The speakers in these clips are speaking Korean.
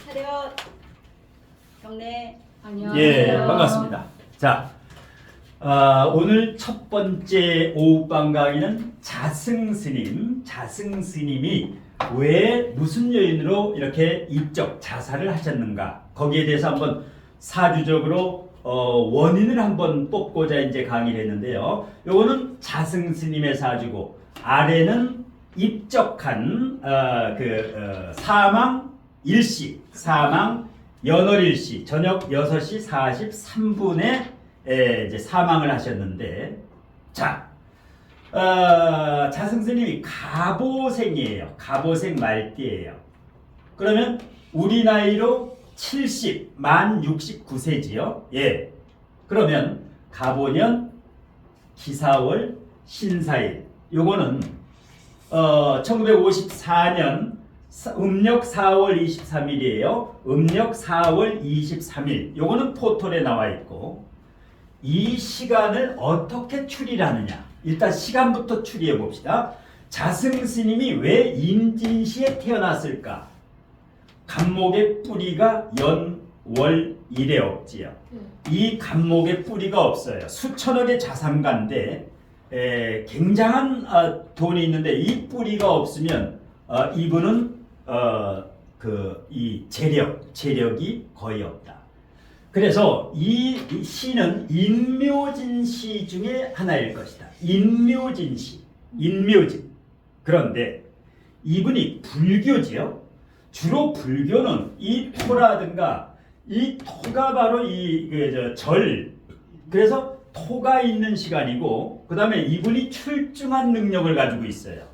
차렷. 경례. 안녕하세요. 예, 반갑습니다. 자, 오늘 첫 번째 오후방 강의는 자승스님이 왜 무슨 요인으로 이렇게 입적 자살을 하셨는가, 거기에 대해서 한번 사주적으로 원인을 한번 뽑고자 이제 강의를 했는데요. 요거는 자승스님의 사주고, 아래는 입적한 사망 일시, 사망 연월일시 저녁 6시 43분에 이제 사망을 하셨는데, 자, 자승스님이 갑오생이에요. 갑오생 말띠예요. 그러면 우리 나이로 70, 만 69세지요. 예. 그러면 갑오년 기사월 신사일. 요거는 1954년 음력 4월 23일이에요. 음력 4월 23일. 요거는 포털에 나와 있고, 이 시간을 어떻게 추리하느냐. 일단 시간부터 추리해 봅시다. 자승스님이 왜 임진시에 태어났을까? 간목의 뿌리가 연월일에 없지요. 이 간목의 뿌리가 없어요. 수천억의 자산가인데 굉장한 돈이 있는데 이 뿌리가 없으면 이분은 이 재력이 거의 없다. 그래서 이 시는 인묘진시 중에 하나일 것이다. 인묘진. 그런데 이분이 불교지요. 주로 불교는 이 토라든가, 이 토가 바로 그래서 토가 있는 시간이고, 그 다음에 이분이 출중한 능력을 가지고 있어요.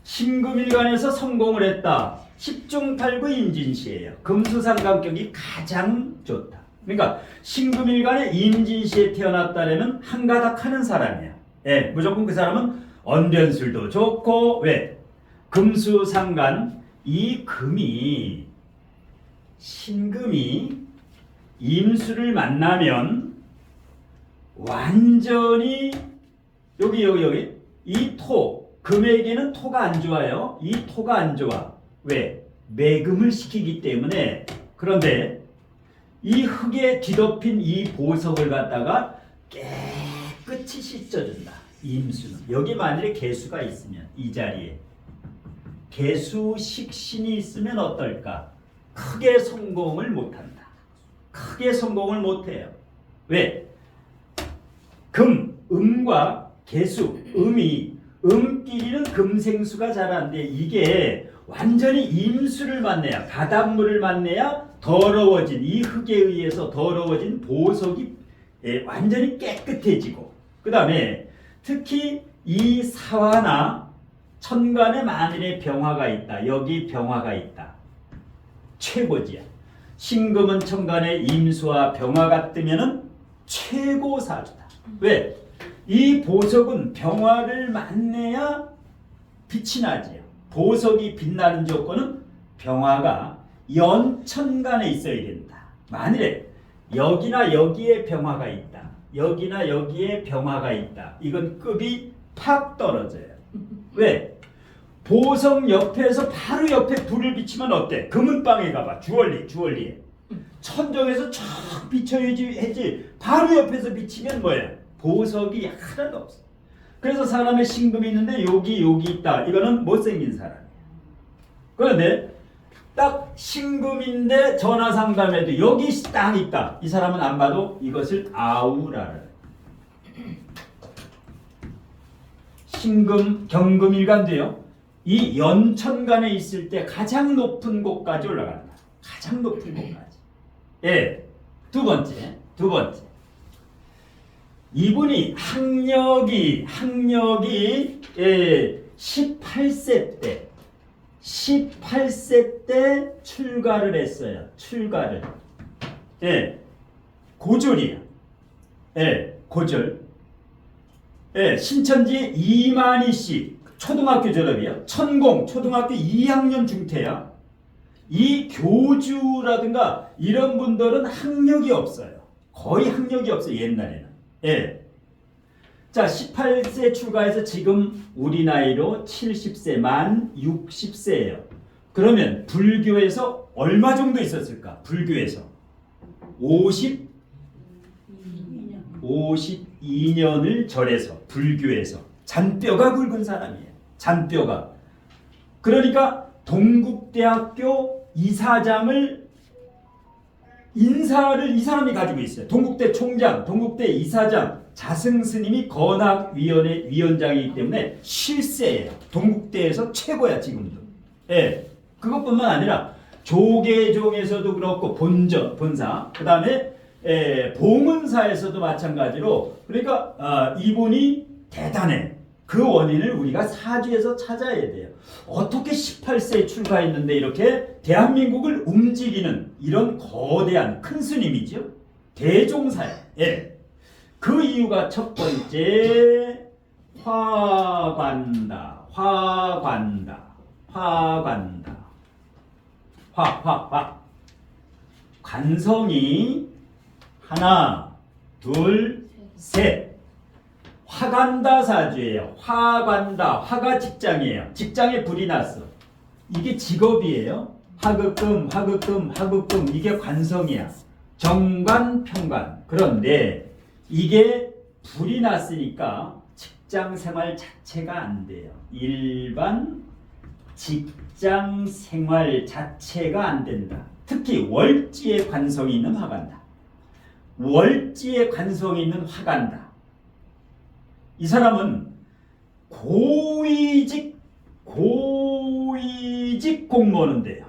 신금일간에서 성공을 했다. 10중 8구 임진시예요. 금수상관격이 가장 좋다. 그러니까 신금일간에 임진시에 태어났다면 한가닥하는 사람이야. 예, 무조건 그 사람은 언변술도 좋고, 왜? 금수상관, 이 금이, 신금이 임수를 만나면 완전히 여기 이 토, 금에게는 토가 안 좋아요. 이 토가 안 좋아. 왜? 매금을 시키기 때문에. 그런데 이 흙에 뒤덮인 이 보석을 갖다가 깨끗이 씻어준다. 임수는. 여기 만일에 개수가 있으면, 이 자리에 개수 식신이 있으면 어떨까? 크게 성공을 못한다. 크게 성공을 못해요. 왜? 음과 개수, 음끼리는 금생수가 잘 안 돼. 이게 완전히 임수를 만나야, 바닷물을 만나야 더러워진, 이 흙에 의해서 더러워진 보석이 완전히 깨끗해지고, 그 다음에 특히 이 사화나 천간에 만일에 병화가 있다. 여기 병화가 있다. 최고지야. 신금은 천간에 임수와 병화가 뜨면은 최고 사주다. 왜? 이 보석은 병화를 만나야 빛이 나지요. 보석이 빛나는 조건은 병화가 연천간에 있어야 된다. 만일에 여기나 여기에 병화가 있다. 여기나 여기에 병화가 있다. 이건 급이 팍 떨어져요. 왜? 보석 옆에서 바로 옆에 불을 비치면 어때? 금은방에 가봐. 주얼리에. 천정에서 쫙 비춰야지. 바로 옆에서 비치면 뭐야? 보석이 하나도 없어. 그래서 사람의 신금이 있는데 여기 있다. 이거는 못생긴 사람이야. 그런데 딱 신금인데 전화상담에도 여기 딱 있다. 이 사람은 안 봐도 이것을 아우라를. 신금, 경금일간도요. 이 연천간에 있을 때 가장 높은 곳까지 올라간다. 가장 높은 곳까지. 예. 두 번째. 이분이 학력이 18세 때 출가를 했어요. 예. 고졸이야. 예. 고졸. 예. 신천지 이만희 씨 초등학교 졸업이야. 천공 초등학교 2학년 중퇴야. 이 교주라든가 이런 분들은 학력이 없어요. 거의 학력이 없어요. 옛날에는. 예. 자, 18세 출가해서 지금 우리 나이로 70세, 만 60세예요. 그러면 불교에서 얼마 정도 있었을까? 불교에서 52년을 절해서 불교에서 잔뼈가 굵은 사람이에요. 잔뼈가. 그러니까 동국대학교 이사장을 인사를 이 사람이 가지고 있어요. 동국대 총장, 동국대 이사장, 자승스님이 건학위원회 위원장이기 때문에 실세예요. 동국대에서 최고야 지금도. 예, 그것뿐만 아니라 조계종에서도 그렇고 본사, 그 다음에 봉은사에서도 마찬가지로. 그러니까 이분이 대단해. 그 원인을 우리가 사주에서 찾아야 돼요. 어떻게 18세에 출가했는데 이렇게 대한민국을 움직이는 이런 거대한 큰 스님이죠. 대종사예요. 예. 그 이유가 첫 번째 화관다. 관성이 하나, 둘, 셋. 화간다 사주예요. 화간다. 화가 직장이에요. 직장에 불이 났어. 이게 직업이에요. 화급금. 이게 관성이야. 정관, 평관. 그런데 이게 불이 났으니까 직장 생활 자체가 안 돼요. 일반 직장 생활 자체가 안 된다. 특히 월지에 관성이 있는 화간다. 월지에 관성이 있는 화간다. 이 사람은 고위직 공무원은 돼요.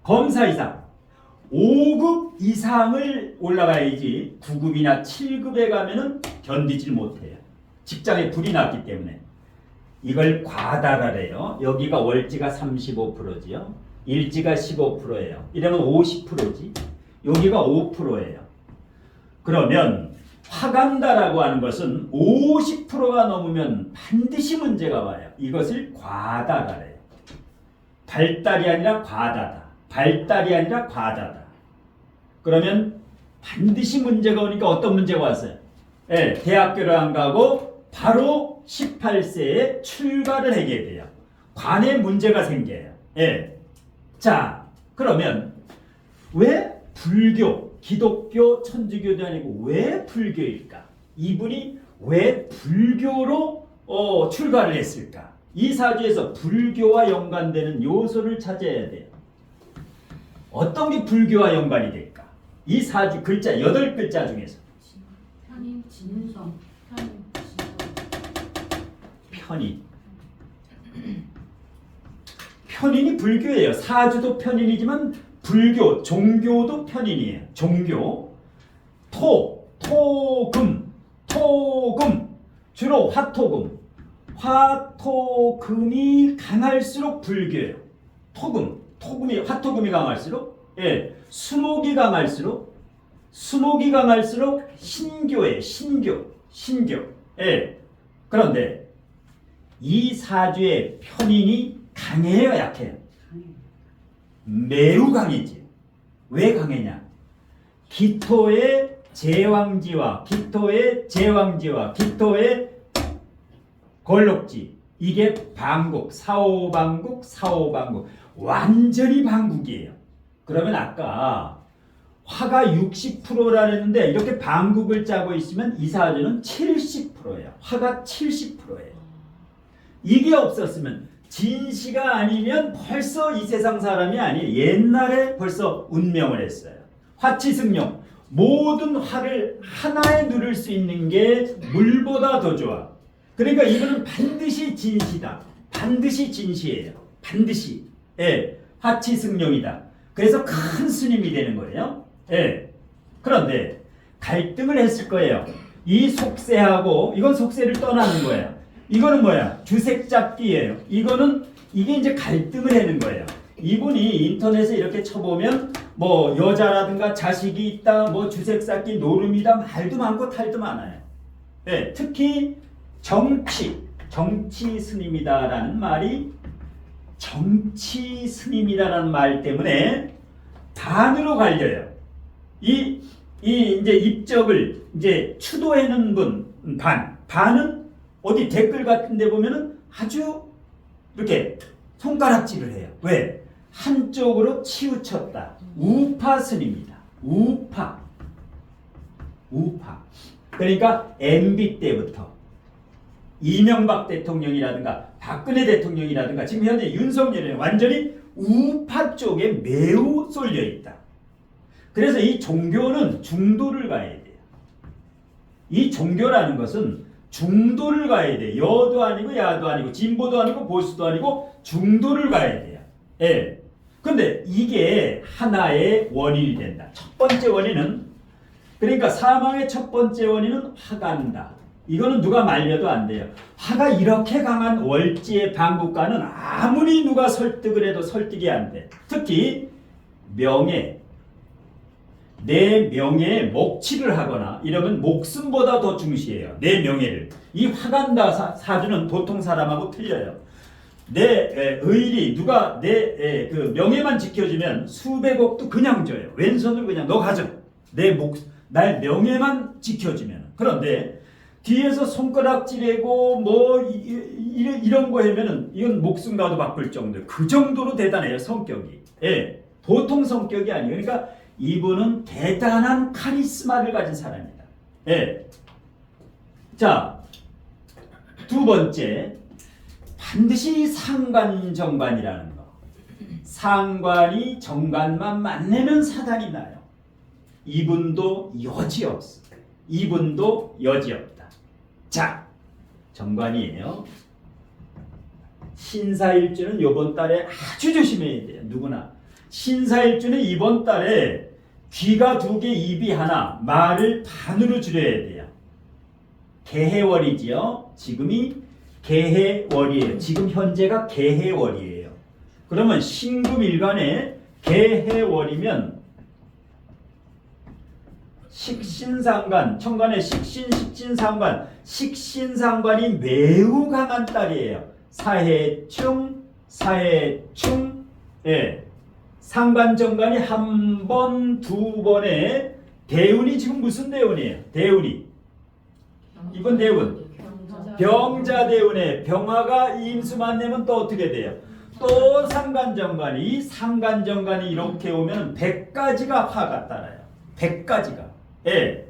검사 이상 5급 이상을 올라가야지 9급이나 7급에 가면은 견디질 못해요. 직장에 불이 났기 때문에. 이걸 과다라래요. 여기가 월지가 35%지요. 일지가 15%예요. 이러면 50%지. 여기가 5%예요. 그러면 화간다라고 하는 것은 50%가 넘으면 반드시 문제가 와요. 이것을 과다라래요. 발달이 아니라 과다다. 발달이 아니라 과다다. 그러면 반드시 문제가 오니까 어떤 문제가 왔어요? 예, 대학교를 안 가고 바로 18세에 출가를 하게 돼요. 관에 문제가 생겨요. 예. 자, 그러면 왜 불교, 기독교, 천주교도 아니고 왜 불교일까? 이분이 왜 불교로 출가를 했을까? 이 사주에서 불교와 연관되는 요소를 찾아야 돼요. 어떤 게 불교와 연관이 될까? 이 사주 글자 8글자 중에서 편인, 진성, 편인. 편인이 불교예요. 사주도 편인이지만 불교, 종교도 편인이에요. 종교. 토금. 주로 화토금. 화토금이 강할수록 불교예요. 화토금이 강할수록, 예, 수목이 강할수록 신교예요. 신교. 예. 그런데 이 사주의 편인이 강해요, 약해요? 매우 강해지. 왜 강해냐? 기토의 제왕지와 기토의 걸록지. 이게 방국, 사오방국. 완전히 방국이에요. 그러면 아까 화가 60%라 했는데 이렇게 방국을 짜고 있으면 이 사주는 70%예요. 화가 70%예요. 이게 없었으면 진시가 아니면 벌써 이 세상 사람이 아니에요. 옛날에 벌써 운명을 했어요. 화치승용. 모든 화를 하나에 누를 수 있는 게 물보다 더 좋아. 그러니까 이거는 반드시 진시다. 반드시 진시예요. 반드시. 예. 화치승용이다. 그래서 큰 스님이 되는 거예요. 예. 그런데 갈등을 했을 거예요. 이 속세하고 이건 속세를 떠나는 거예요. 이거는 뭐야? 주색잡기예요. 이게 이제 갈등을 하는 거예요. 이분이 인터넷에 이렇게 쳐보면 뭐 여자라든가 자식이 있다, 뭐 주색잡기 노름이다, 말도 많고 탈도 많아요. 네, 특히 정치 스님이다라는 말이 정치 스님이다라는 말 때문에 반으로 갈려요. 이제 입적을 이제 추도하는 분 반은 어디 댓글 같은 데 보면은 아주 이렇게 손가락질을 해요. 왜? 한쪽으로 치우쳤다. 우파선입니다. 우파. 그러니까 MB 때부터 이명박 대통령이라든가 박근혜 대통령이라든가 지금 현재 윤석열은 완전히 우파 쪽에 매우 쏠려 있다. 그래서 이 종교는 중도를 가야 돼요. 이 종교라는 것은 중도를 가야 돼요. 여도 아니고 야도 아니고 진보도 아니고 보수도 아니고 중도를 가야 돼요. 예. 근데 이게 하나의 원인이 된다. 첫 번째 원인은 그러니까 사망의 첫 번째 원인은 화가다. 이거는 누가 말려도 안 돼요. 화가 이렇게 강한 월지의 방국가는 아무리 누가 설득을 해도 설득이 안 돼. 특히 명예, 내 명예에 목치를 하거나 이러면 목숨보다 더 중시해요. 내 명예를. 이 화간다 사주는 보통 사람하고 틀려요. 내 의리 누가 내 그 명예만 지켜주면 수백억도 그냥 줘요. 왼손을 그냥 너 가져. 날 명예만 지켜주면. 그런데 뒤에서 손가락질하고 뭐 이런 거 하면은 이건 목숨과도 바꿀 정도. 그 정도로 대단해요 성격이. 예, 보통 성격이 아니에요. 그러니까 이분은 대단한 카리스마를 가진 사람이다. 예. 자, 두 번째 반드시 상관정관이라는 거. 상관이 정관만 만나면 사단이 나요. 이분도 여지없어. 이분도 여지없다. 자, 정관이에요. 신사일주는 이번 달에 아주 조심해야 돼요. 누구나. 신사일주는 이번 달에 귀가 2개, 입이 하나, 말을 반으로 줄여야 돼요. 개해월이지요. 지금이 개해월이에요. 지금 현재가 개해월이에요. 그러면 신금일간에 개해월이면 식신상관, 천간에 식신상관, 식신상관이 매우 강한 달이에요. 사해충, 예. 상관정관이 한 번, 두 번에 대운이 지금 무슨 대운이에요? 대운이. 이번 대운. 병자대운에 병화가 임수 만나면 또 어떻게 돼요? 또 상관정관이. 이 상관정관이 이렇게 오면 100가지가 화가 따라요. 100가지가. 예.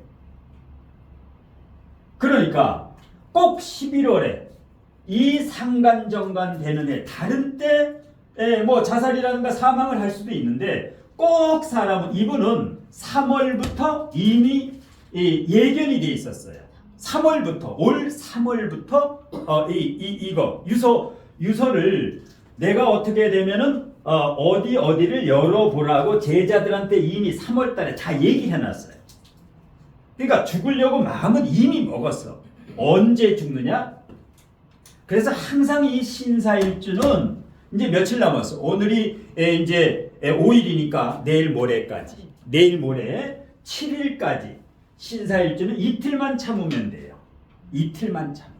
그러니까 꼭 11월에 이 상관정관 되는 해 다른 때 뭐 자살이라든가 사망을 할 수도 있는데 꼭 사람은 이분은 3월부터 이미 예견이 돼 있었어요. 3월부터 올 3월부터 이거 유서를 내가 어떻게 되면은 어디를 열어보라고 제자들한테 이미 3월달에 다 얘기해놨어요. 그러니까 죽으려고 마음은 이미 먹었어. 언제 죽느냐? 그래서 항상 이 신사일주는 이제 며칠 남았어. 오늘이 이제 5일이니까 내일 모레까지. 내일 모레 7일까지 신사일주는 이틀만 참으면 돼요. 이틀만 참으면.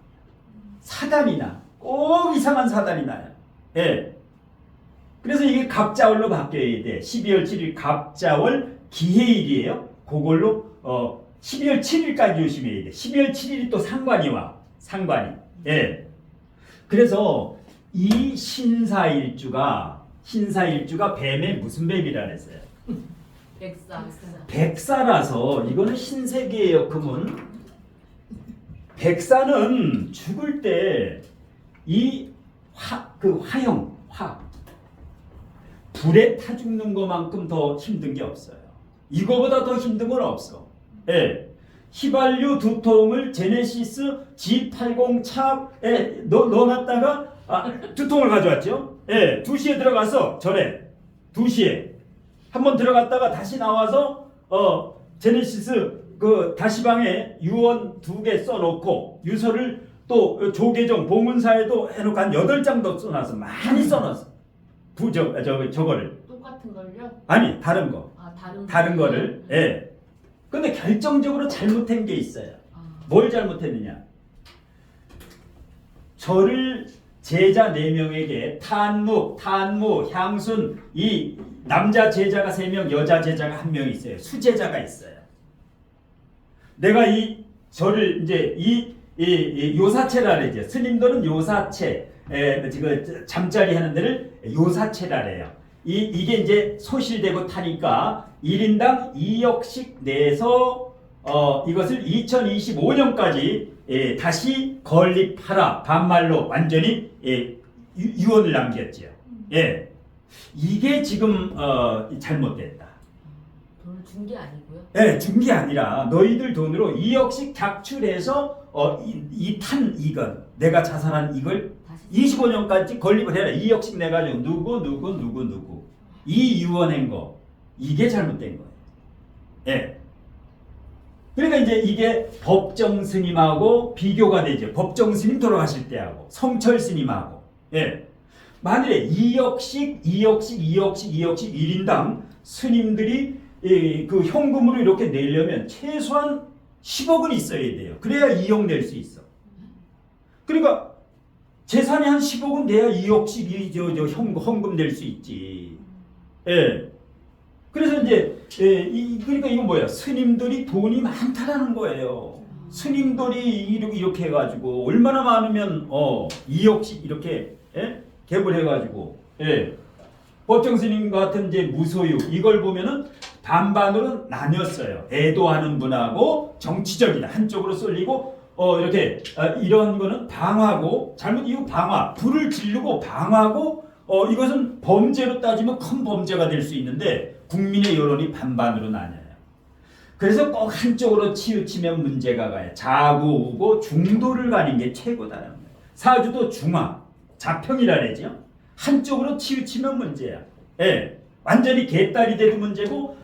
사단이 나. 꼭 이상한 사단이 나요. 예. 그래서 이게 갑자월로 바뀌어야 돼. 12월 7일 갑자월 기해일이에요. 그걸로 12월 7일까지 조심해야 돼. 12월 7일이 또 상관이 와. 상관이. 예. 그래서 이 신사일주가 뱀의 무슨 뱀이라 그랬어요? 백사라서 이거는 신세계예요. 그러면 백사는 죽을 때 이 화형 불에 타 죽는 것만큼 더 힘든 게 없어요. 이거보다 더 힘든 건 없어. 예. 휘발유 2통을 제네시스 G80 차에 넣어놨다가 2통을 가져왔죠. 예, 2시에 들어가서 절에 2시에 한번 들어갔다가 다시 나와서 제네시스 그 다시방에 유언 2개 써놓고 유서를 또 조계종 봉은사에도 해놓고 한 8장 더 써놨어. 많이 써놨어. 저거를. 똑같은 걸요? 아니 다른 거. 다른 거를. 예. 근데 결정적으로 잘못한 게 있어요. 뭘 잘못했느냐? 저를 제자 4명에게 탄무, 향순 이 남자 제자가 3명, 여자 제자가 1명 있어요. 수제자가 있어요. 내가 이 저를 이제 이 요사체라 그러죠. 스님들은 요사체, 지금 잠자리 하는 데를 요사체라 그래요. 이게 이제 소실되고 타니까 1인당 2억씩 내서 이것을 2025년까지 다시 건립하라. 반말로 완전히 유언을 남겼지요. 예. 이게 지금 잘못됐다. 돈을 준 게 아니고요. 예, 준 게 아니라 너희들 돈으로 2억씩 작출해서 이건 내가 자살한 이걸 다시 25년까지 건립을 해라. 2억씩 내가지고 누구 이 유언한 거 이게 잘못된 거예요. 예. 그러니까 이제 이게 법정 스님하고 비교가 되죠. 법정 스님 돌아가실 때하고 성철 스님하고. 예. 만일에 2억씩 1인당 스님들이 그 현금으로 이렇게 내려면 최소한 10억은 있어야 돼요. 그래야 2억 낼 수 있어. 그러니까 재산이 한 10억은 돼야 2억씩 현금 낼 수 있지. 예. 그래서 이제 그러니까 이건 뭐야? 스님들이 돈이 많다라는 거예요. 스님들이 이렇게 해가지고 얼마나 많으면 2억씩 이렇게 개불해가지고 법정 스님 같은 이제 무소유 이걸 보면은 반반으로 나뉘었어요. 애도하는 분하고 정치적이다 한쪽으로 쏠리고 이렇게 이런 거는 방화고 이거 방화 불을 지르고 방화고 이것은 범죄로 따지면 큰 범죄가 될 수 있는데 국민의 여론이 반반으로 나뉘어요. 그래서 꼭 한쪽으로 치우치면 문제가 가요. 자고우고 중도를 가는 게 최고다라는 거예요. 사주도 중화, 자평이라 그러죠. 한쪽으로 치우치면 문제야. 예, 완전히 개딸이 돼도 문제고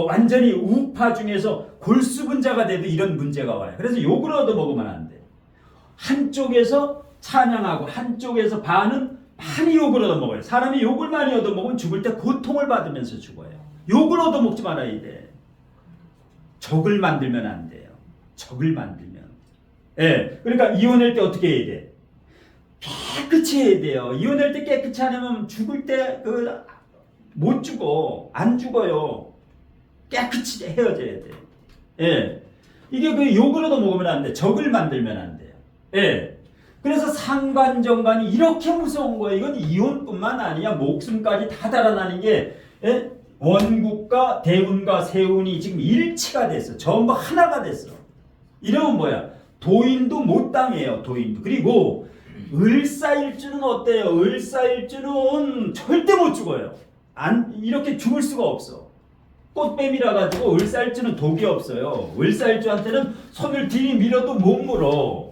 완전히 우파 중에서 골수분자가 돼도 이런 문제가 와요. 그래서 욕을 얻어먹으면 안 돼. 한쪽에서 찬양하고 한쪽에서 반은 많이 욕을 얻어먹어요. 사람이 욕을 많이 얻어먹으면 죽을 때 고통을 받으면서 죽어요. 욕을 얻어먹지 말아야 돼. 적을 만들면 안 돼요. 적을 만들면. 예, 그러니까 이혼할 때 어떻게 해야 돼? 깨끗이 해야 돼요. 이혼할 때 깨끗이 하려면 죽을 때 못 죽어. 안 죽어요. 깨끗이 헤어져야 돼. 예. 이게 욕을 얻어먹으면 안 돼. 적을 만들면 안 돼요. 예. 그래서 상관정관이 이렇게 무서운 거예요. 이건 이혼뿐만 아니야. 목숨까지 다 달아나는 게 원국과 대운과 세운이 지금 일치가 됐어. 전부 하나가 됐어. 이러면 뭐야? 도인도 못 당해요. 도인도. 그리고 을사일주는 어때요? 을사일주는 절대 못 죽어요. 이렇게 죽을 수가 없어. 꽃뱀이라 가지고 을사일주는 독이 없어요. 을사일주한테는 손을 들이밀어도 못 물어.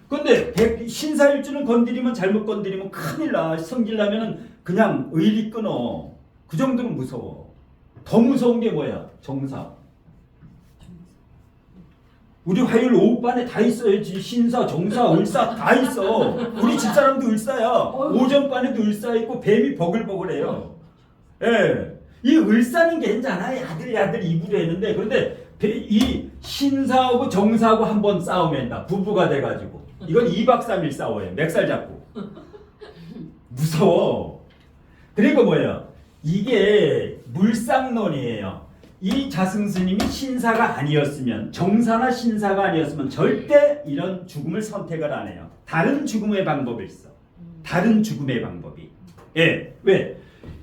근데 신사일주는 건드리면 잘못 건드리면 큰일 나. 성질나면은 그냥 의리 끊어. 그 정도로 무서워. 더 무서운 게 뭐야? 정사. 우리 화요일 오후반에 다 있어요. 신사, 정사, 을사 다 있어. 우리 집사람도 을사야. 오전반에도 을사 있고 뱀이 버글버글해요. 예. 이 을사는 괜찮아. 야들 입으로 했는데 그런데 이 신사하고 정사하고 한번 싸우면 부부가 돼가지고 이건 2박 3일 싸워요. 멱살 잡고. 무서워. 그리고 뭐예요? 이게 물상론이에요. 이 자승스님이 신사가 아니었으면 정사나 신사가 아니었으면 절대 이런 죽음을 선택을 안 해요. 다른 죽음의 방법이 있어. 다른 죽음의 방법이. 예. 왜?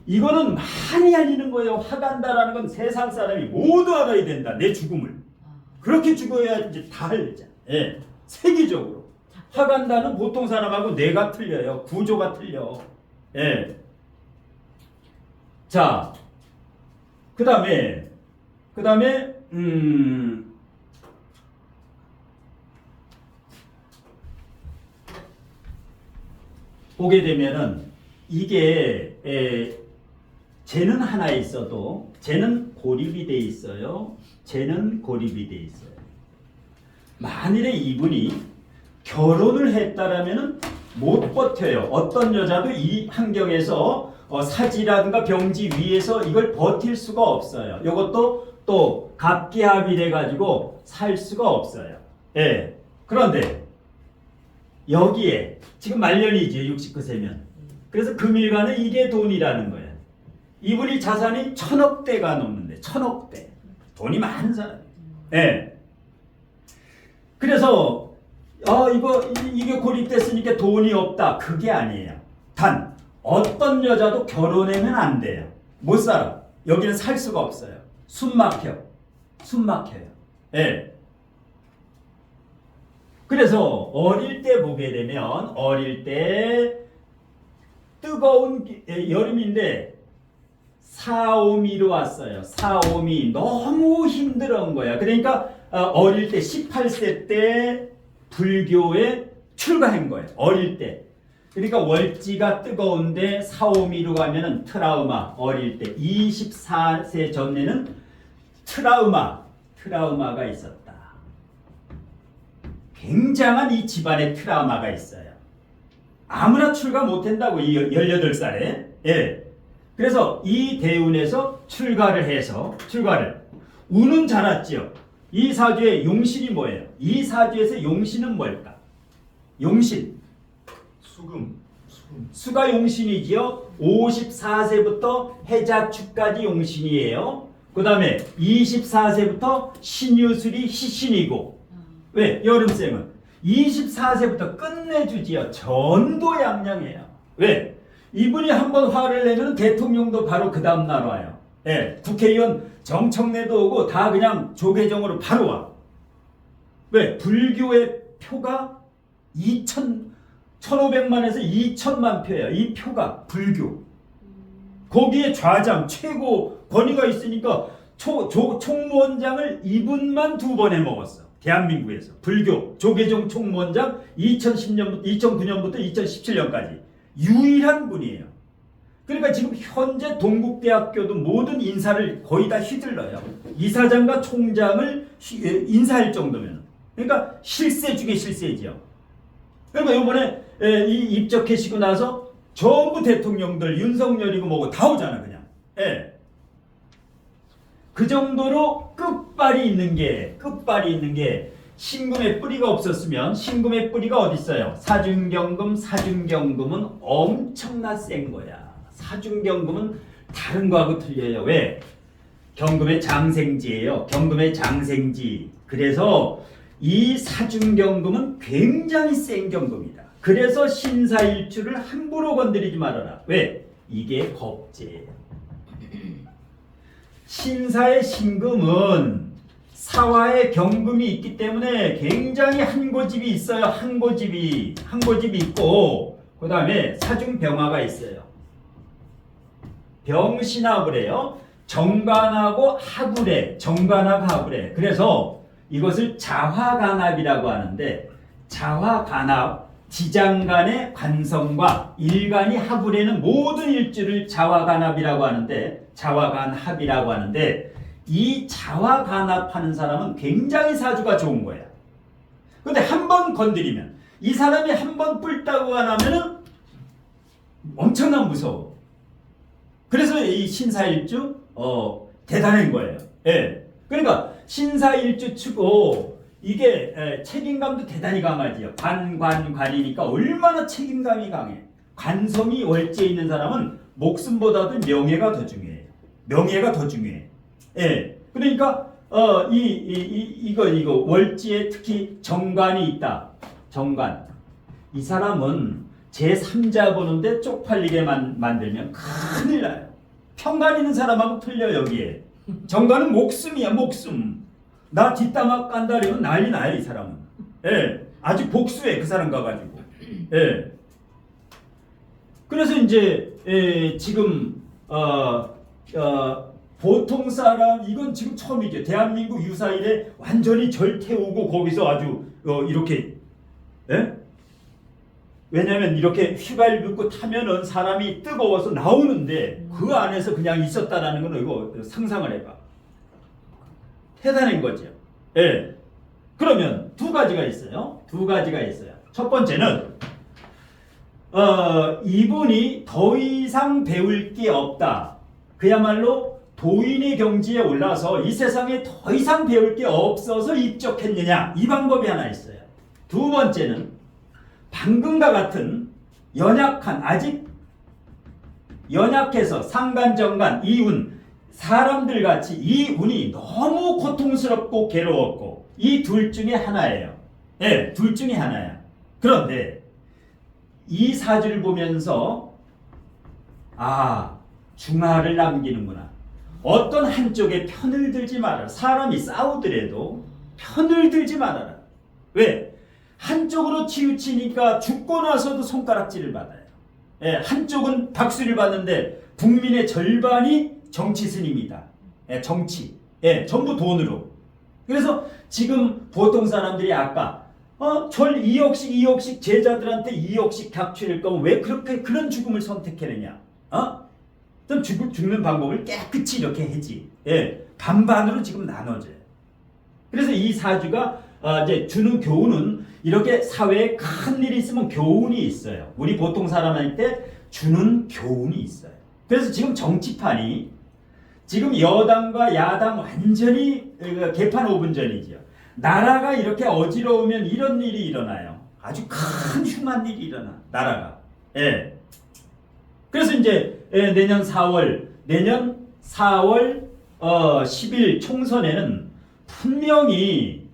이거는 많이 알리는 거예요. 화간다라는 건 세상 사람이 모두 알아야 된다. 내 죽음을. 그렇게 죽어야 이제 다 알자. 예. 세계적으로. 화간다는 보통 사람하고 뇌가 틀려요. 구조가 틀려. 예. 자, 그 다음에 보게 되면은 이게 쟤는 하나 있어도 쟤는 고립이 돼 있어요. 쟤는 고립이 돼 있어요. 만일에 이분이 결혼을 했다라면은 못 버텨요. 어떤 여자도 이 환경에서 사지라든가 병지 위에서 이걸 버틸 수가 없어요. 이것도 또 갑기합이 돼가지고 살 수가 없어요. 예. 그런데 여기에 지금 말년이지 69세면. 그래서 금일간은 이게 돈이라는 거예요. 이분이 자산이 1000억대가 넘는데 1000억대. 돈이 많은 사람. 예. 그래서 이게 고립됐으니까 돈이 없다. 그게 아니에요. 단 어떤 여자도 결혼하면 안 돼요. 못 살아. 여기는 살 수가 없어요. 숨 막혀. 숨 막혀요. 예. 그래서 어릴 때 보게 되면 어릴 때 뜨거운 여름인데 사오미로 왔어요. 사오미 너무 힘들은 거야. 그러니까 어릴 때 18세 때 불교에 출가한 거예요. 어릴 때. 그러니까 월지가 뜨거운데 사오미로 가면은 트라우마. 어릴 때 24세 전에는 트라우마가 있었다. 굉장한 이 집안에 트라우마가 있어요. 아무나 출가 못한다고 이 18살에. 예. 그래서 이 대운에서 출가를 운은 잘 왔지요. 이 사주의 용신이 뭐예요? 이 사주에서 용신은 뭘까? 용신. 수가 용신이지요. 54세부터 해자축까지 용신이에요. 그 다음에 24세부터 신유술이 시신이고. 왜? 여름생은 24세부터 끝내주지요. 전도양양해요. 왜? 이분이 한번 화를 내면 대통령도 바로 그 다음날 와요. 예, 국회의원 정청래도 오고 다 그냥 조계종으로 바로 와. 왜? 불교의 표가 1500만에서 2000만 표예요. 이 표가 불교. 거기에 좌장 최고 권위가 있으니까 총무원장을 이분만 2번 해먹었어. 대한민국에서. 불교 조계종 총무원장 2009년부터 2017년까지 유일한 분이에요. 그러니까 지금 현재 동국대학교도 모든 인사를 거의 다 휘둘러요. 이사장과 총장을 인사할 정도면. 그러니까 실세 중에 실세지요. 그러니까 이번에 입적하시고 나서 전부 대통령들 윤석열이고 뭐고 다 오잖아 그냥. 예. 그 정도로 끝발이 있는 게 신금의 뿌리가 없었으면 신금의 뿌리가 어디 있어요? 사중경금은 엄청나 센 거야. 사중경금은 다른 거하고 틀려요. 왜? 경금의 장생지예요. 경금의 장생지. 그래서 이 사중경금은 굉장히 센 경금이다. 그래서 신사일주를 함부로 건드리지 말아라. 왜? 이게 겁재예요. 신사의 신금은 사화의 경금이 있기 때문에 굉장히 한 고집이 있어요. 한 고집이 있고 그 다음에 사중병화가 있어요. 병신하고래요. 정관하고 하구래. 정관하고 하구래. 그래서 이것을 자화간합이라고 하는데 자화간합 지장간의 관성과 일간이 하구래는 모든 일주를 자화간합이라고 하는데 자화간합이라고 하는데 이 자화간합하는 사람은 굉장히 사주가 좋은 거야. 근데 한 번 건드리면 이 사람이 한 번 뿔따고 하면은 엄청난 무서워. 그래서 이 신사일주 대단한 거예요. 예. 그러니까 신사일주 치고 이게 책임감도 대단히 강하지요. 관이니까 얼마나 책임감이 강해. 관성이 월지에 있는 사람은 목숨보다도 명예가 더 중요해요. 명예가 더 중요해. 예. 그러니까 이거 월지에 특히 정관이 있다. 정관. 이 사람은 제3자 보는데 쪽팔리게 만들면 큰일 나요. 평관 있는 사람하고 틀려 여기에. 정관은 목숨이야 목숨. 나 뒷담화 깐다 그러면 난리 나요 이 사람은. 예. 아주 복수해 그 사람 가가지고. 예. 그래서 이제 지금 보통 사람 이건 지금 처음이죠. 대한민국 유사일에 완전히 절태우고 거기서 아주 이렇게 예? 왜냐하면 이렇게 휘발유고 타면은 사람이 뜨거워서 나오는데 그 안에서 그냥 있었다라는 건 이거 상상을 해봐. 대단한 거죠. 예. 그러면 두 가지가 있어요. 첫 번째는 이분이 더 이상 배울 게 없다. 그야말로 도인의 경지에 올라서 이 세상에 더 이상 배울 게 없어서 입적했느냐. 이 방법이 하나 있어요. 두 번째는 방금과 같은 연약한 아직 연약해서 상간정간 이운 사람들 같이 이 운이 너무 고통스럽고 괴로웠고 이 둘 중에 하나예요. 예, 둘 중에 하나야. 그런데 이 사주를 보면서 아, 중하를 남기는구나. 어떤 한쪽에 편을 들지 말아라. 사람이 싸우더라도 편을 들지 말아라. 왜? 한쪽으로 치우치니까 죽고 나서도 손가락질을 받아요. 예, 한쪽은 박수를 받는데 국민의 절반이 정치 스님이다. 예, 정치. 예, 전부 돈으로. 그래서 지금 보통 사람들이 아까 절 2억씩 제자들한테 2억씩 격취할 거면 왜 그렇게 그런 죽음을 선택했느냐? 좀 죽는 방법을 깨끗이 이렇게 해지. 예, 반반으로 지금 나눠져요. 그래서 이 사주가 이제 주는 교훈은 이렇게 사회에 큰 일이 있으면 교훈이 있어요. 우리 보통 사람한테 주는 교훈이 있어요. 그래서 지금 정치판이 지금 여당과 야당 완전히 개판 5분 전이죠. 나라가 이렇게 어지러우면 이런 일이 일어나요. 아주 큰 흉한 일이 일어나. 나라가. 예. 그래서 이제 내년 4월 10일 총선에는 분명히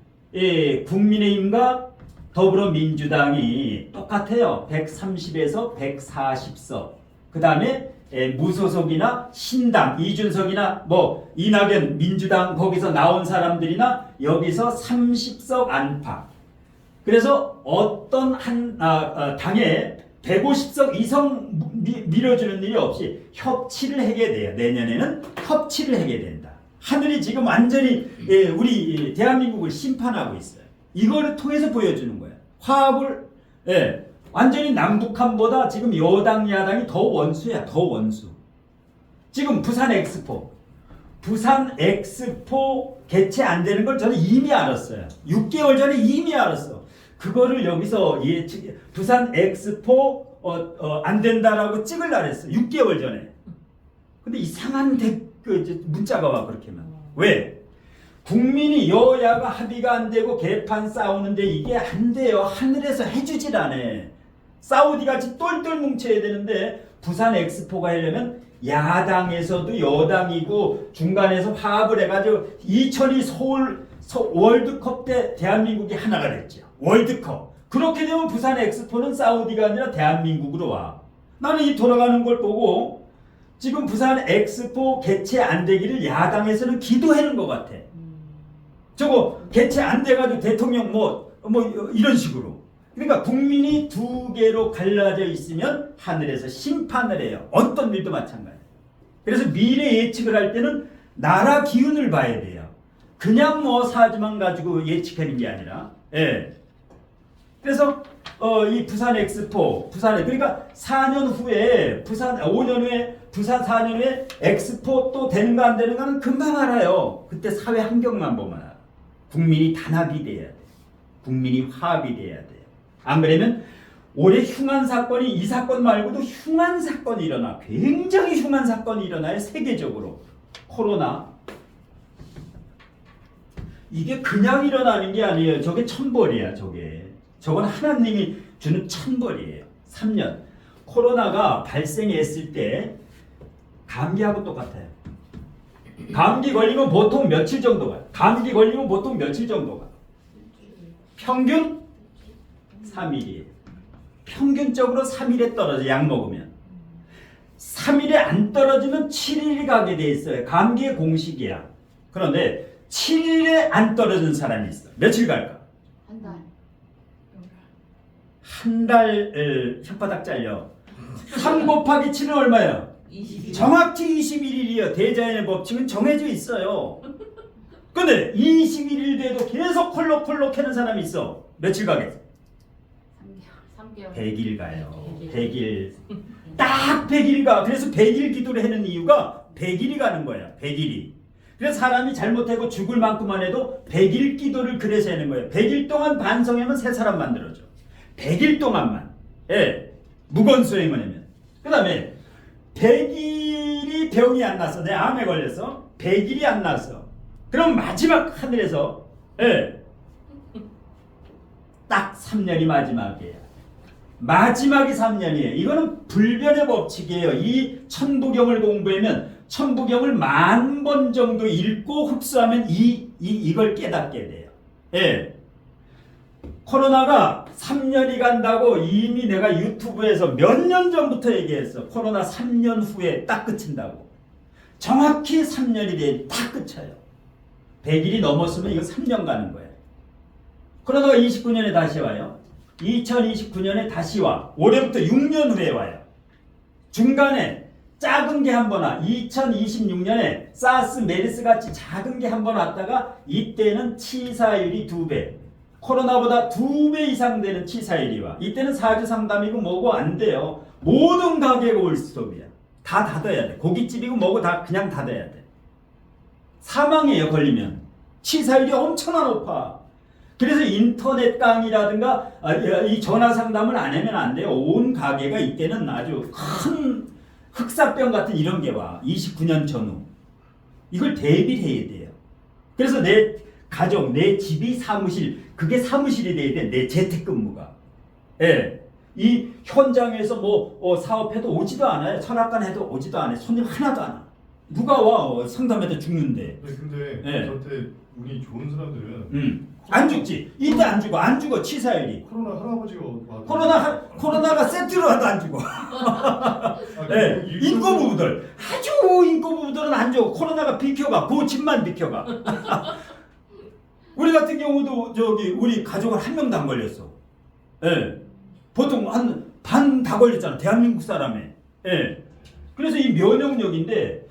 국민의힘과 더불어민주당이 똑같아요. 130에서 140석. 그 다음에 무소속이나 신당, 이준석이나 뭐 이낙연 민주당 거기서 나온 사람들이나 여기서 30석 안팎. 그래서 어떤 한 당에 150석 이상 밀어주는 일이 없이 협치를 하게 돼요. 내년에는 협치를 하게 된다. 하늘이 지금 완전히 우리 대한민국을 심판하고 있어요. 이거를 통해서 보여주는 거예요. 화합을 완전히 남북한보다 지금 여당 야당이 더 원수야. 더 원수. 지금 부산 엑스포 개최 안 되는 걸 저는 이미 알았어요. 6개월 전에 이미 알았어. 그거를 여기서 부산 엑스포 안 된다라고 찍으려고 했어. 6개월 전에. 근데 이상한 문자가 와 그렇게만. 왜? 국민이 여야가 합의가 안 되고 개판 싸우는데 이게 안 돼요. 하늘에서 해주질 않아. 사우디같이 똘똘 뭉쳐야 되는데 부산 엑스포가 하려면 야당에서도 여당이고 중간에서 화합을 해가지고 2002 서울 월드컵 때 대한민국이 하나가 됐죠. 월드컵. 그렇게 되면 부산 엑스포는 사우디가 아니라 대한민국으로 와. 나는 이 돌아가는 걸 보고 지금 부산 엑스포 개최 안 되기를 야당에서는 기도하는 것 같아. 저거 개최 안 돼가지고 대통령 뭐 이런 식으로. 그러니까 국민이 두 개로 갈라져 있으면 하늘에서 심판을 해요. 어떤 일도 마찬가지예요. 그래서 미래 예측을 할 때는 나라 기운을 봐야 돼요. 그냥 사주만 가지고 예측하는 게 아니라. 예. 그래서 이 부산 엑스포 그러니까 4년 후에 5년 후에 부산 4년 후에 엑스포 또 되는가 안 되는가는 금방 알아요. 그때 사회 환경만 보면 알아. 국민이 단합이 돼야 돼. 국민이 화합이 돼야 돼. 안 그러면 올해 흉한 사건이 이 사건 말고도 흉한 사건이 일어나. 굉장히 흉한 사건이 일어나요. 세계적으로. 코로나. 이게 그냥 일어나는 게 아니에요. 저게 천벌이야. 저건 하나님이 주는 천벌이에요. 3년. 코로나가 발생했을 때 감기하고 똑같아요. 감기 걸리면 보통 며칠 정도 가요. 평균 3일이에요. 평균적으로 3일에 떨어져. 약 먹으면. 3일에 안 떨어지면 7일이 가게 돼 있어요. 감기의 공식이야. 그런데 7일에 안 떨어진 사람이 있어. 며칠 갈까? 한 달. 한 달 혓바닥 잘려. 3 곱하기 7은 얼마예요? 20일. 정확히 21일이에요. 대자연의 법칙은 정해져 있어요. 근데 21일 돼도 계속 콜록콜록 하는 사람이 있어. 며칠 가겠어? 3개월. 100일 가요. 100일. 딱 100일 가. 그래서 100일 기도를 하는 이유가 100일이 가는 거야. 100일이. 그래서 사람이 잘못하고 죽을 만큼만 해도 100일 기도를 그래서 하는 거예요. 100일 동안 반성하면 새 사람 만들어줘. 100일 동안만. 예. 무건수행을 하면. 그 다음에 100일이 병이 안 났어. 내 암에 걸렸어. 100일이 안 났어. 그럼 마지막 하늘에서 딱 3년이 마지막이에요. 마지막이 3년이에요. 이거는 불변의 법칙이에요. 이 천부경을 공부하면 천부경을 10,000번 정도 읽고 흡수하면 이걸 깨닫게 돼요. 예. 코로나가 3년이 간다고 이미 내가 유튜브에서 몇 년 전부터 얘기했어. 코로나 3년 후에 딱 그친다고. 정확히 3년이 돼 딱 그쳐요. 100일이 넘었으면 이거 3년 가는 거예요. 코로나가 29년에 다시 와요. 2029년에 다시 와. 올해부터 6년 후에 와요. 중간에 작은 게 한 번 와. 2026년에 사스, 메르스 같이 작은 게 한 번 왔다가 이때는 치사율이 2배. 코로나보다 2배 이상 되는 치사율이 와. 이때는 사주 상담이고 뭐고 안 돼요. 모든 가게가 올스톱이야. 다 닫아야 돼. 고깃집이고 뭐고 다 그냥 닫아야 돼. 사망이에요, 걸리면. 치사율이 엄청나 높아. 그래서 인터넷 강의라든가 이 전화 상담을 안 하면 안 돼요. 온 가게가 이때는 아주 큰 흑사병 같은 이런 게 와. 29년 전후. 이걸 대비를 해야 돼요. 그래서 내 가정, 내 집이 사무실, 그게 사무실이 돼야 돼. 내 재택근무가. 예. 이 현장에서 뭐 사업해도 오지도 않아요. 철학관 해도 오지도 않아요. 손님 하나도 안 와. 누가 와? 상담해도 죽는데. 네, 근데 예. 저한테 운이 좋은 사람들은 안 죽지. 이때 안 죽어. 안 죽어. 치사율이. 코로나 할아버지가 와도 코로나가 세트로 와도 안 죽어. 네, 인꼬부부들 아주 인꼬부부들은 안 죽어. 코로나가 비켜가. 그 집만 비켜가. 우리 같은 경우도 우리 가족은 한 명도 안 걸렸어. 예. 보통 한 반 다 걸렸잖아. 대한민국 사람에. 예. 그래서 이 면역력인데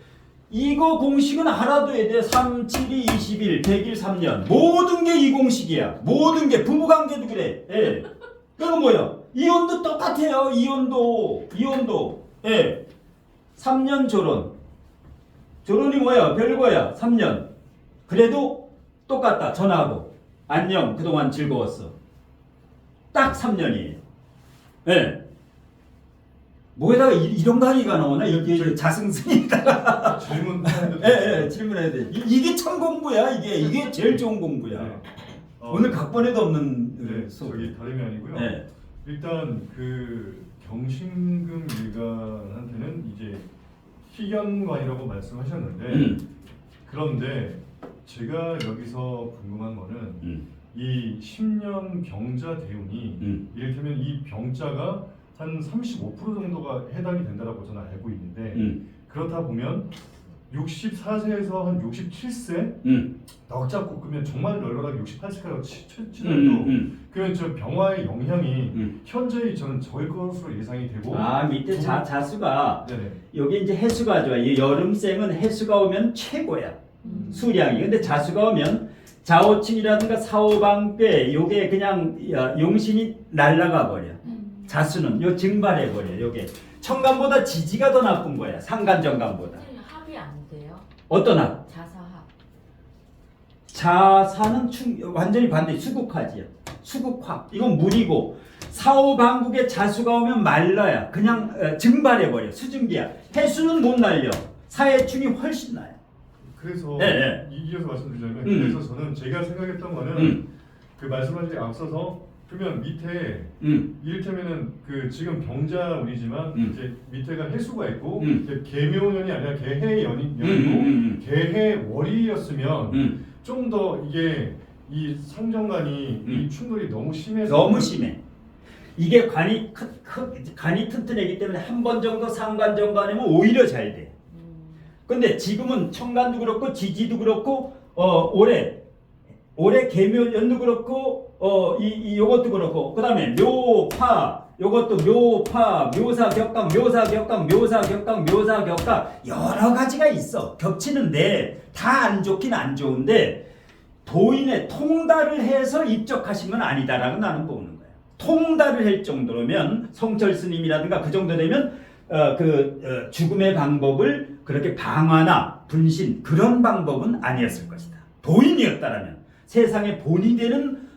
이거 공식은 알아둬야 돼. 3, 7, 2, 21, 100일, 3년. 모든 게 이 공식이야. 모든 게 부부관계도 그래. 예. 그건 뭐야? 이혼도 똑같아요. 이혼도. 예. 3년 졸혼. 졸혼이 뭐야? 별거야. 3년. 그래도 똑같다. 전화하고. 안녕. 그동안 즐거웠어. 딱 3년이에요. 예. 뭐에다가 이런 강의가 나오나? 여기 자승스님이다가 질문 질문해야 돼. 이게 참 공부야. 이게 제일 좋은 공부야. 네. 오늘 각본에도 없는 네, 수업. 저기 다름이 아니고요. 네. 일단 그 경신금 일간한테는 이제 희견관이라고 말씀하셨는데 그런데 제가 여기서 궁금한 거는 이 10년 병자 대운이 이를테면 이 병자가 한 35% 정도가 해당이 된다라고 저는 알고 있는데 그렇다 보면 64세에서 한 67세 넉 잡고 끄면 정말 널널하게 68세까지 치더라도 그러면 저 병화의 영향이 현재 저는 적을 것으로 예상이 되고 밑에 자수가 네네. 여기 이제 해수가 좋아. 이 여름생은 해수가 오면 최고야. 수량이. 근데 자수가 오면 자오칭이라든가 사오방패 요게 그냥 용신이 날라가 버려. 자수는 요 증발해 버려. 요게 천간보다 지지가 더 나쁜 거야. 상간정간보다. 합이 안 돼요? 어떤 합? 자사합. 자사는 완전히 반대. 수국화지야. 수국화. 이건 물이고 사오방국에 자수가 오면 말라야. 그냥 증발해 버려. 수증기야. 해수는 못 날려. 사해충이 훨씬 나요. 그래서 네. 이어서 말씀드리자면 그래서 저는 제가 생각했던 거는 그 말씀하신 데 앞서서 그러면 밑에 이를테면은 그 지금 병자운이지만 이제 밑에가 해수가 있고 이제 개묘년이 아니라 개해연이고 개해월이었으면 좀 더 이게 이 상정관이 이 충돌이 너무 심해서 너무 심해. 이게 간이 튼튼하기 때문에 한 번 정도 상관정관이면 오히려 잘 돼. 근데 지금은 천간도 그렇고 지지도 그렇고 올해 개묘연도 그렇고 요것도 그렇고 그다음에 묘파 요것도 묘파 묘사격각 여러 가지가 있어. 겹치는데 다 안 좋긴 안 좋은데 도인의 통달을 해서 입적하신 건 아니다라고 나는 보는 거야. 통달을 할 정도면 성철 스님이라든가 그 정도 되면 죽음의 방법을 그렇게 방화나 분신 그런 방법은 아니었을 것이다. 도인이었다라면 세상에 본이 되는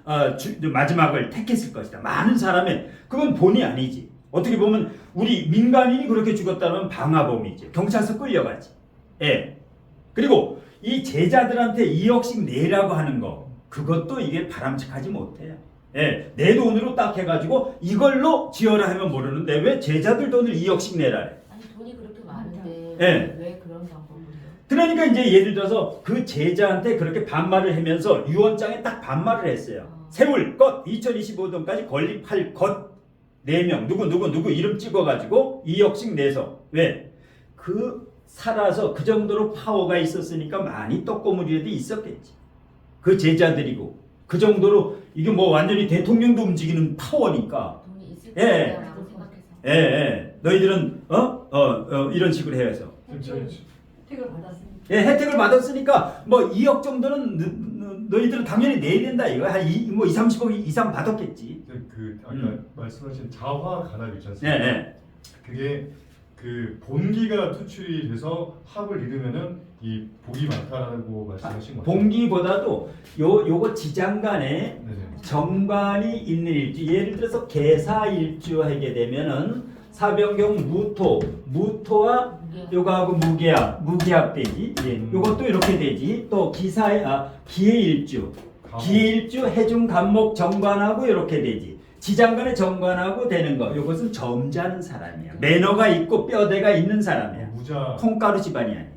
마지막을 택했을 것이다. 많은 사람의 그건 본이 아니지. 어떻게 보면 우리 민간인이 그렇게 죽었다면 방화범이지. 경찰서 끌려가지. 예. 그리고 이 제자들한테 2억씩 내라고 하는 거 그것도 이게 바람직하지 못해요. 예. 내 돈으로 딱 해가지고 이걸로 지어라 하면 모르는데 왜 제자들 돈을 2억씩 내라 해? 아니 돈이 그렇게 많은데 네. 왜 그런 방법을요? 그러니까 이제 예를 들어서 그 제자한테 그렇게 반말을 하면서 유언장에 딱 반말을 했어요. 세울 것 2025년까지 건립할 것 4명 누구 이름 찍어가지고 2억씩 내서 왜? 그 살아서 그 정도로 파워가 있었으니까 많이 떡고물이라도 있었겠지. 그 제자들이고 그 정도로 이게 뭐 완전히 대통령도 움직이는 파워니까. 돈이 있을 예. 거라고 생각해서. 예. 너희들은 이런 식으로 해서 혜택을 받았으니까. 예, 혜택을 받았으니까 뭐 2억 정도는 너희들은 당연히 내야 된다 이거 한 30억 이상 받았겠지. 그 아까 말씀하신 자화 간합 있지 예, 않습니까? 예. 그게 그 본기가 투출이 돼서 합을 이루면은 이 복이 많다라고 말씀하신 거죠. 봉기보다도 요거 지장간에 네네. 정관이 있는 일주, 예를 들어서 개사일주 하게 되면은 사병경 무토와 요거하고 무기합 되지. 예. 요것도 이렇게 되지. 또 기해일주 해중 간목 정관하고 이렇게 되지. 지장간의 정관하고 되는 거. 요것은 점잖은 사람이야. 매너가 있고 뼈대가 있는 사람이야. 콩가루 집안이 아니야.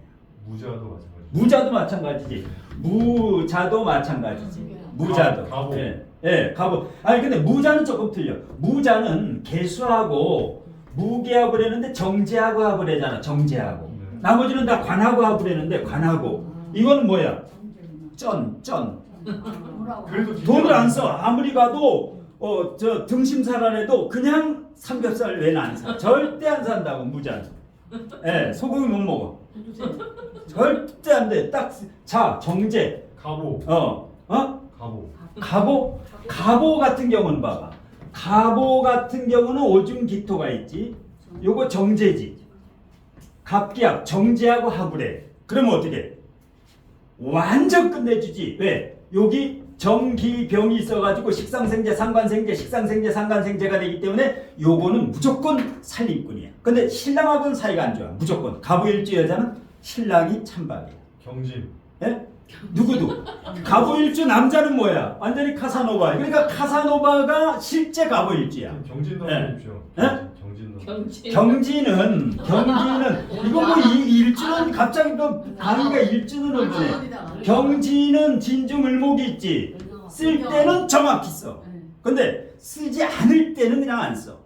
무자도 마찬가지. 무자도 마찬가지지. 무자도. 가보. 예, 가보. 아니 근데 무자는 조금 틀려. 무자는 개수하고 무계합을 했는데 정제하고 합을 하잖아. 정제하고. 네. 나머지는 다 관하고 합을 했는데 관하고. 이건 뭐야? 쩐. 그래도 돈을 안 써. 아무리 가도 저 등심살 해도 그냥 삼겹살 외는 안 사. 절대 안 산다고 무자는. 예, 소고기 못 먹어. 절대 안 돼. 딱 자, 정제. 가보. 가보 같은 경우는 봐봐. 가보 같은 경우는 오중기토가 있지. 요거 정제지. 갑기합 정제하고 합을 해. 그러면 어떻게? 완전 끝내주지. 왜? 여기 정기병이 있어가지고 식상생재, 상관생재가 되기 때문에 요거는 무조건 살림꾼이야. 근데 신랑하고는 사이가 안 좋아. 무조건. 가보일주 여자는 신랑이 찬밥이야. 경진. 예? 누구도. 가보일주 남자는 뭐야? 완전히 카사노바. 그러니까 카사노바가 실제 가보일주야. 경진도 예. 해주십시오. 예? 경진도. 경진은 이거 뭐 일주는 갑자기 또 강의가 일주는 없네. 경진은 진중을목이 있지. 쓸 때는 정확히 써. 근데 쓰지 않을 때는 그냥 안 써.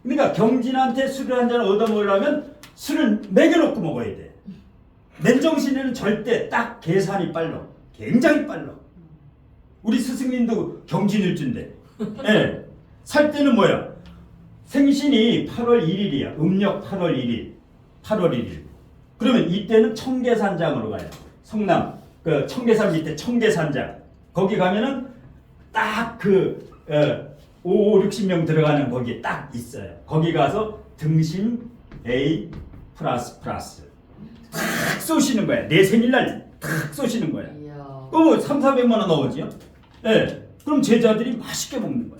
그러니까 경진한테 술을 한 잔 얻어먹으려면 술을 먹여놓고 먹어야 돼. 맨정신에는 절대 딱 계산이 빨라. 굉장히 빨라. 우리 스승님도 경진일주인데. 예. 살 때는 뭐야? 생신이 8월 1일이야. 음력 8월 1일. 8월 1일. 그러면 이때는 청계산장으로 가요. 성남 그 청계산 밑에 청계산장. 거기 가면은 딱 5, 60명 들어가는 거기 딱 있어요. 거기 가서 등심 A 플러스 탁 쏘시는 거야. 내 생일날 탁 쏘시는 거야. 그럼 3, 400만 원 나오지요? 예. 그럼 제자들이 맛있게 먹는 거야.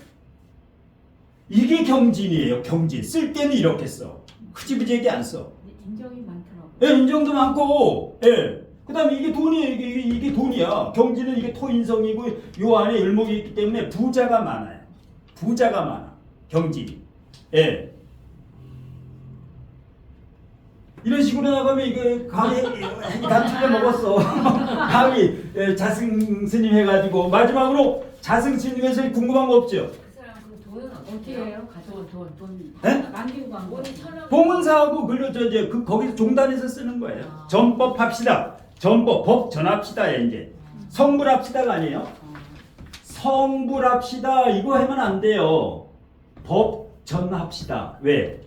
이게 경진이에요. 경진. 쓸 때는 이렇게 써. 흐지부지하게 안 써. 인정이 많더라고. 예, 인정도 많고. 예. 그다음에 이게 돈이에요. 이게 돈이야. 경진은 이게 토인성이고 요 안에 을목이 있기 때문에 부자가 많아요. 부자가 많아. 경진이. 예. 이런 식으로 나가면 이게 강의 다 틀려 먹었어. 강의 자승 스님 해가지고 마지막으로 자승 스님에서 궁금한 거 없죠? 그 사람 그 돈은 어떻게 해요? 돈 네? 남기고 간 거. 돈이 1,000원. 봉은사하고 거기서 종단에서 쓰는 거예요. 전법 합시다. 전법 법 전합시다야 이제. 성불합시다가 아니에요. 성불합시다 이거 하면 안 돼요. 법 전합시다. 왜?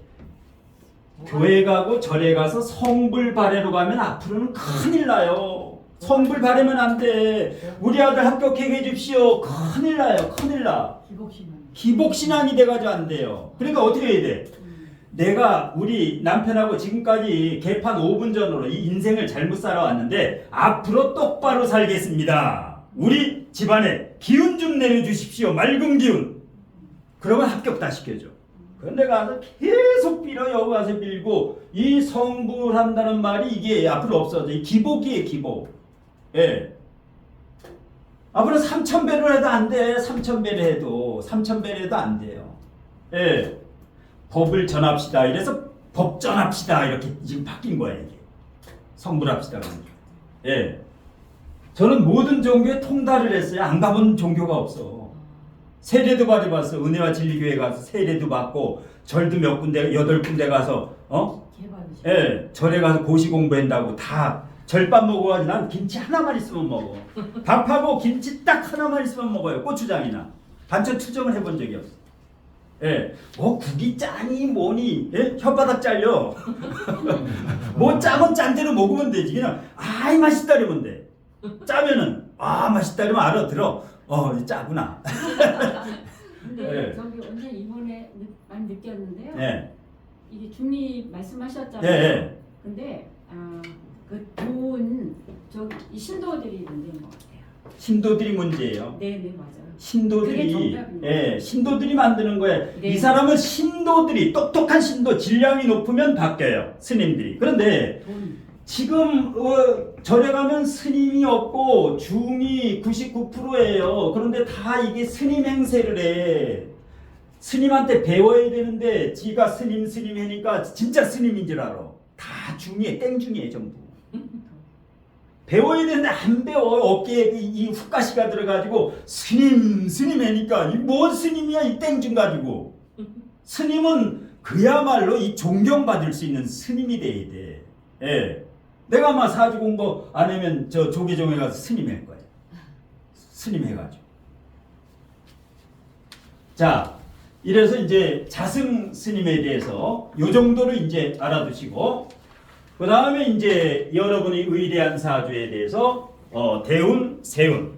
교회 가고 절에 가서 성불 발해로 가면 앞으로는 큰일 나요. 성불 발해면 안 돼. 우리 아들 합격해 해줍시오. 큰일 나요. 큰일 나. 기복신앙이 돼가지고 안 돼요. 그러니까 어떻게 해야 돼? 내가 우리 남편하고 지금까지 개판 5분 전으로 이 인생을 잘못 살아왔는데 앞으로 똑바로 살겠습니다. 우리 집안에 기운 좀 내려주십시오. 맑은 기운. 그러면 합격 다 시켜줘. 그런데 가서 계속 빌어. 여기 가서 빌고 이 성불한다는 말이 이게 앞으로 없어져. 이 기복이에요. 기복. 예. 앞으로 3,000배를 해도 안 돼. 3,000배를 해도 3,000배를 해도 안 돼요. 예. 법을 전합시다. 이래서 법 전합시다. 이렇게 지금 바뀐 거야 이게. 성불합시다. 예. 저는 모든 종교에 통달을 했어요. 안 가본 종교가 없어. 세례도 받아봤어. 은혜와 진리교회 가서 세례도 받고 절도 몇 군데 8군데 가서 개발이죠. 예, 절에 가서 고시 공부한다고 다 절밥 먹어가지고 난 김치 하나만 있으면 먹어. 밥하고 김치 딱 하나만 있으면 먹어요. 고추장이나 반찬 투정을 해본 적이 없어. 예, 뭐 국이 짜니 뭐니 예? 혓바닥 잘려. 뭐 짜면 짠 대로 먹으면 되지. 그냥 아이 맛있다 이러면 돼. 짜면은 아 맛있다 이러면 알아들어. 짜구나. 근데 네. 저기 언제 이번에 많이 느꼈는데요. 예, 이게 중립 말씀하셨잖아요. 예, 예. 근데 그 돈 저기 이 신도들이 문제인 것 같아요. 신도들이 문제예요. 네네 맞아요. 그게 신도들이 정답입니다. 예, 신도들이 만드는 거예요. 네. 이 사람은 신도들이 똑똑한 신도 질량이 높으면 바뀌어요. 스님들이. 그런데 돈. 지금 절에 가면 스님이 없고 중이 99%예요. 그런데 다 이게 스님 행세를 해. 스님한테 배워야 되는데 지가 스님 하니까 진짜 스님인 줄 알아. 다 중이에 땡중이에 전부. 배워야 되는데 안 배워. 어깨에 이 훅가시가 들어가지고 스님 하니까 이 뭔 스님이야 이 땡중 가지고. 스님은 그야말로 이 존경받을 수 있는 스님이 돼야 돼. 예. 내가 아마 사주 공부 안 하면 저 조계종에 가서 스님 할 거야. 스님 해가지고. 자, 이래서 이제 자승 스님에 대해서 요 정도로 이제 알아두시고, 그 다음에 이제 여러분이 의대한 사주에 대해서 대운, 세운